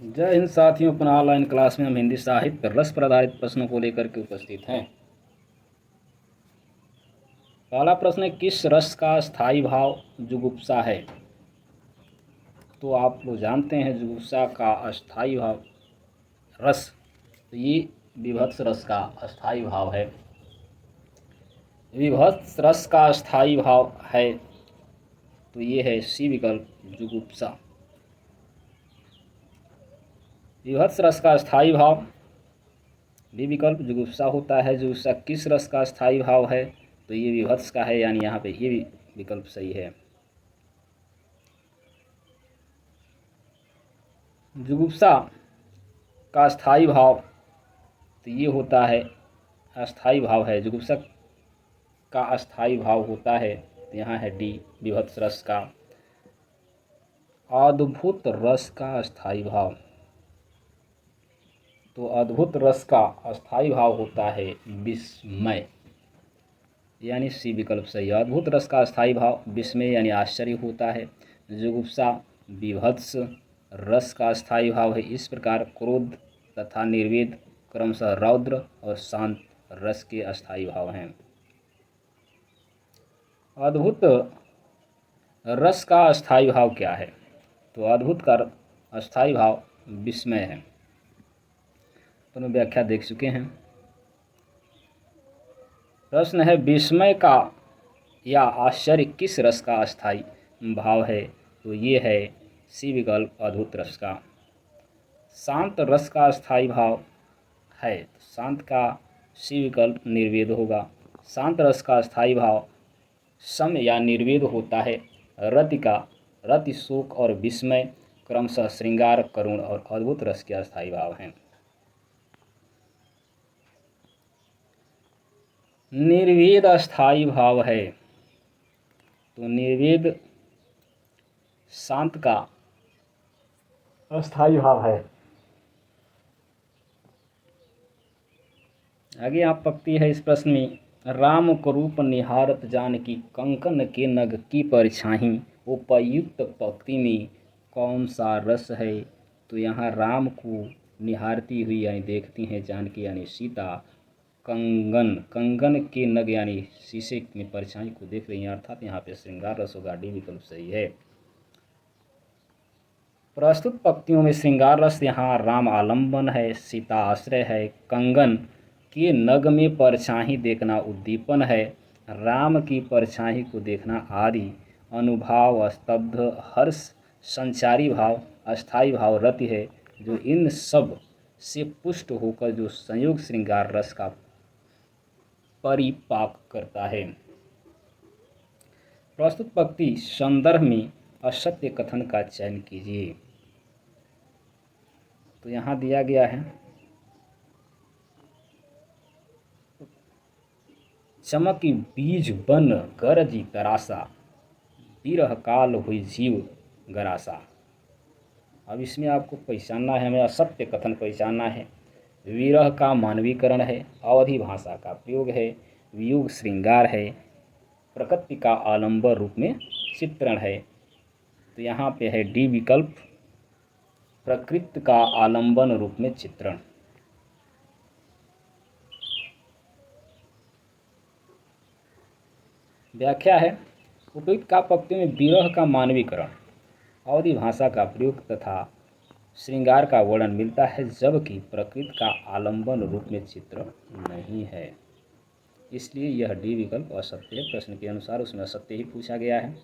जय हिंद साथियों, अपना ऑनलाइन क्लास में हम हिंदी साहित्य रस पर आधारित प्रश्नों को लेकर के उपस्थित हैं। पहला प्रश्न है, किस रस का स्थायी भाव जुगुप्सा है? तो आप लोग जानते हैं जुगुप्सा का स्थायी भाव रस, तो ये विभत्स रस का स्थायी भाव है। विभत्स रस का स्थायी भाव है तो ये है सी विकल्प, जुगुप्सा। विभत्स रस का स्थायी भाव बी विकल्प जुगुप्सा होता है। जुगुप्सा किस रस का स्थायी भाव है? तो ये विभत्स का है, यानी यहाँ पे ये भी विकल्प सही है। जुगुप्सा का स्थायी भाव तो ये होता है, अस्थायी भाव है। जुगुप्सा का अस्थायी भाव होता है तो यहाँ है डी, विभत्स रस का। अद्भुत रस का अस्थायी भाव, तो अद्भुत रस का अस्थायी भाव होता है विस्मय, यानी सी विकल्प सही है। अद्भुत रस का अस्थायी भाव विस्मय यानी आश्चर्य होता है। जुगुप्सा विभत्स रस का अस्थायी भाव है। इस प्रकार क्रोध तथा निर्वेद क्रमशः रौद्र और शांत रस के अस्थायी भाव हैं। अद्भुत रस का अस्थायी भाव क्या है? तो अद्भुत का अस्थायी भाव विस्मय है। तो हम व्याख्या देख चुके हैं। प्रश्न है, विस्मय का या आश्चर्य किस रस का अस्थायी भाव है? तो ये है सी विकल्प, अद्भुत रस का। शांत रस का अस्थायी भाव है, तो शांत का सी विकल्प निर्वेद होगा। शांत रस का अस्थायी भाव सम या निर्वेद होता है। रति का रति शोक और विस्मय क्रमशः श्रृंगार करुण और अद्भुत रस के अस्थायी भाव हैं। निर्वेद अस्थायी भाव है, तो निर्वेद शांत का अस्थायी भाव है। आगे यहाँ पंक्ति है इस प्रश्न में, राम करूप निहारत जानकी कंकन के नग की परछाई, उपयुक्त पंक्ति में कौन सा रस है? तो यहाँ राम को निहारती हुई यानी देखती हैं जानकी यानी सीता, कंगन कंगन के नग यानी शीशे में परछाई को देख रही हैं, अर्थात यहाँ पे श्रृंगार रस होगा। डी विकल्प सही है। प्रस्तुत पंक्तियों में श्रृंगार रस यहाँ राम आलम्बन है, सीता आश्रय है, कंगन के नग में परछाई देखना उद्दीपन है, राम की परछाई को देखना आदि अनुभाव, स्तब्ध, हर्ष, संचारी भाव, अस्थायी भाव रति है, जो इन सब से पुष्ट होकर जो संयोग श्रृंगार रस का परिपाक करता है। प्रस्तुत पंक्ति संदर्भ में असत्य कथन का चयन कीजिए। तो यहाँ दिया गया है, चमकी बीज बन गरजी तरासा, बिरह काल हुई जीव गरासा। अब इसमें आपको पहचानना है, हमें असत्य कथन पहचानना है। विरह का मानवीकरण है, अवधि भाषा का प्रयोग है, वियोग श्रृंगार है, प्रकृति का आलंबर रूप में चित्रण है। तो यहाँ पे है डी विकल्प, प्रकृति का आलंबन रूप में चित्रण। व्याख्या है, उपयुक्त का पंक्ति में विरह का मानवीकरण, अवधि भाषा का प्रयोग तथा श्रृंगार का वर्णन मिलता है, जबकि प्रकृति का आलंबन रूप में चित्रण नहीं है। इसलिए यह डी विकल्प असत्य है। प्रश्न के अनुसार उसमें असत्य ही पूछा गया है।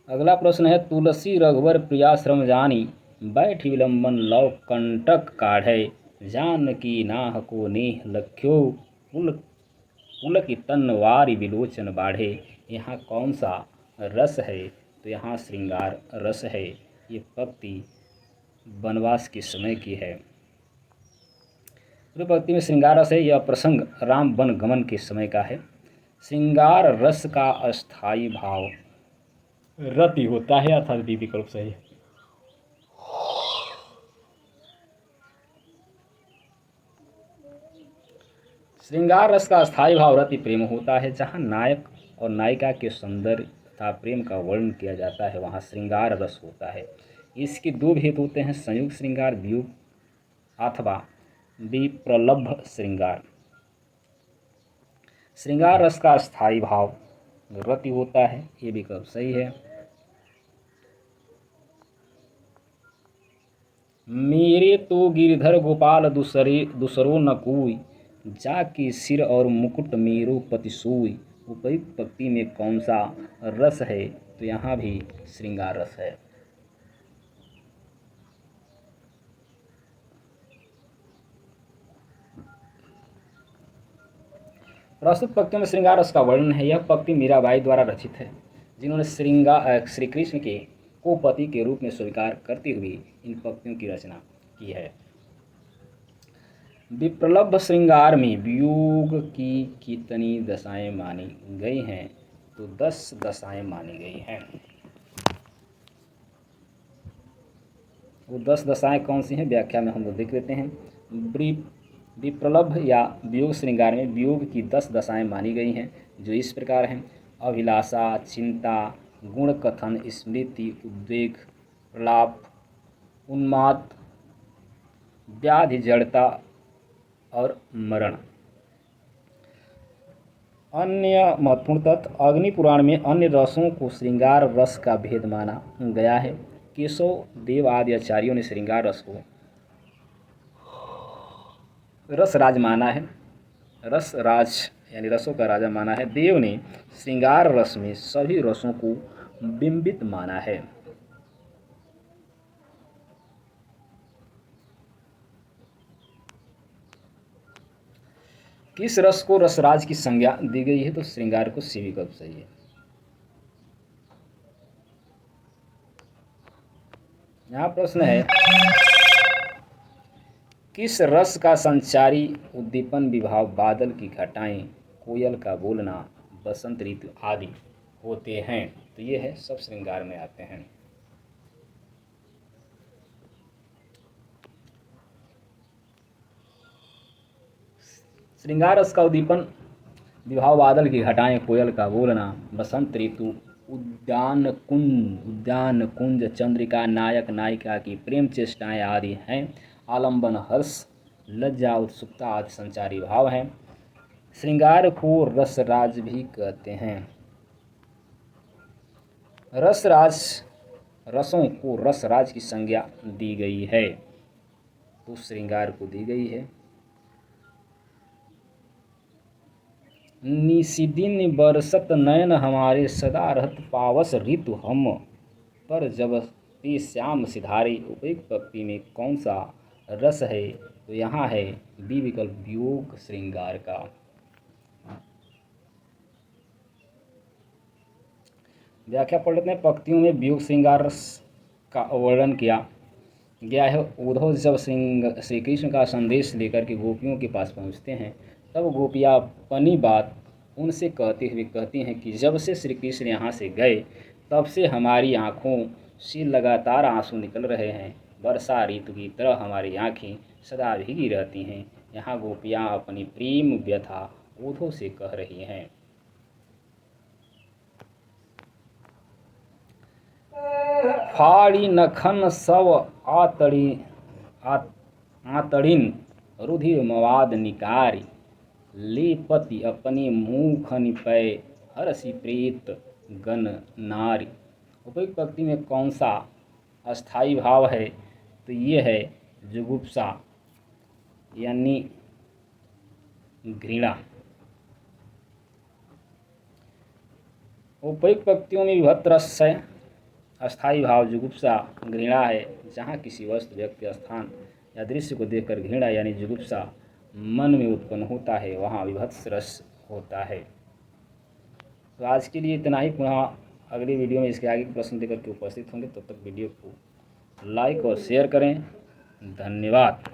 अगला प्रश्न है, तुलसी रघुवर प्रियाश्रम जानी, बैठ विलंबन लव कंटक काढ़े, जानकी नाह को नेह लख्यो, पुलक तनवारी विलोचन बाढ़े। यहाँ कौन सा रस है? तो यहाँ श्रृंगार रस है। ये पंक्ति वनवास के समय की है। पूरी पंक्ति में श्रृंगार रस है। यह प्रसंग राम वन गमन के समय का है। श्रृंगार रस का अस्थायी भाव रति होता है, अर्थात बी विकल्प सही है। श्रृंगार रस का स्थायी भाव रति प्रेम होता है, जहाँ नायक और नायिका के सौंदर्य तथा प्रेम का वर्णन किया जाता है वहाँ श्रृंगार रस होता है। इसके दो भेद होते हैं, संयुक्त श्रृंगार वियोग अथवा विप्रलभ श्रृंगार। श्रृंगार रस का स्थायी भाव रति होता है, ये विकल्प सही है। मेरे तो गिरधर गोपाल दूसरो न कोई, जाके सिर और मुकुट मेरो पति सोई। उपयुक्त पंक्ति में कौन सा रस है? तो यहाँ भी श्रृंगार रस है। प्रस्तुत पंक्तियों में श्रृंगार रस का वर्णन है। यह पंक्ति मीराबाई द्वारा रचित है, जिन्होंने श्री कृष्ण को पति के रूप में स्वीकार करते हुए इन पंक्तियों की रचना की है। विप्रलभ श्रृंगार में वियोग की कितनी दशाएं मानी गई हैं? तो 10 दशाएं मानी गई हैं। वो 10 दशाएं कौन सी हैं? व्याख्या में हम लोग देख लेते हैं। विप्रलभ या वियोग श्रृंगार में वियोग की 10 दशाएं मानी गई हैं, जो इस प्रकार हैं: अभिलाषा, चिंता, गुण कथन, स्मृति, उद्वेग, प्रलाप, उन्माद, व्याधि, जड़ता और मरण। अन्य महत्वपूर्ण तथ्य, अग्नि पुराण में अन्य रसों को श्रृंगार रस का भेद माना गया है। केशव देव आदि आचार्यों ने श्रृंगार रस को रसराज माना है, रसराज यानी रसों का राजा माना है। देव ने श्रृंगार रस में सभी रसों को बिंबित माना है। किस रस को रसराज की संज्ञा दी गई है? तो श्रृंगार को सी विकल्प सही है। यहाँ प्रश्न है, किस रस का संचारी उद्दीपन विभाव बादल की घटाएं, कोयल का बोलना, बसंत ऋतु आदि होते हैं? तो ये है सब श्रृंगार में आते हैं। श्रृंगार रस का उद्दीपन विभाव बादल की घटाएं, कोयल का बोलना, बसंत ऋतु, उद्यान कुंज, चंद्रिका, नायक नायिका की प्रेम चेष्टाएं आदि हैं। आलंबन, हर्ष, लज्जा, उत्सुकता आदि संचारी भाव हैं। श्रृंगार को रसराज भी कहते हैं। रसों को रसराज की संज्ञा दी गई है, तो श्रृंगार को दी गई है। निशिदिन बरसत नयन हमारे, सदा रहत पावस ऋतु हम, पर जब ते श्याम सिधारे। उपयुक्त पंक्ति में कौन सा रस है? तो यहाँ है बी विकल्प, वियोग श्रृंगार का। व्याख्या पढ़ लेते हैं। पंक्तियों में वियोग श्रृंगार रस का वर्णन किया गया है। उद्धव जब श्री कृष्ण का संदेश लेकर के गोपियों के पास पहुँचते हैं, तब गोपियाँ अपनी बात उनसे कहते हुए कहती हैं कि जब से श्री कृष्ण यहाँ से गए, तब से हमारी आँखों से लगातार आंसू निकल रहे हैं। वर्षा ऋतु की तरह हमारी आँखें सदा भीगी रहती हैं। यहाँ गोपियाँ अपनी प्रेम व्यथा उद्धव से कह रही हैं। फाड़ी नखन सब आतड़िन, रुधिर मवाद निकारी, ले पति अपने मुँह खनि पै, हरसी प्रेत गण नारी। उपयुक्त पंक्ति में कौन सा अस्थाई भाव है? तो ये है जुगुप्सा यानी घृणा। उपयुक्त पंक्तियों में विभक्त रस है। अस्थाई भाव जुगुप्सा घृणा है। जहाँ किसी वस्तु, व्यक्ति, स्थान या दृश्य को देखकर घृणा यानी जुगुप्सा मन में उत्पन्न होता है, वहाँ विभत्स रस होता है। तो आज के लिए इतना ही। पुनः अगली वीडियो में इसके आगे के प्रश्न लेकर के उपस्थित होंगे। तब तक वीडियो को लाइक और शेयर करें। धन्यवाद।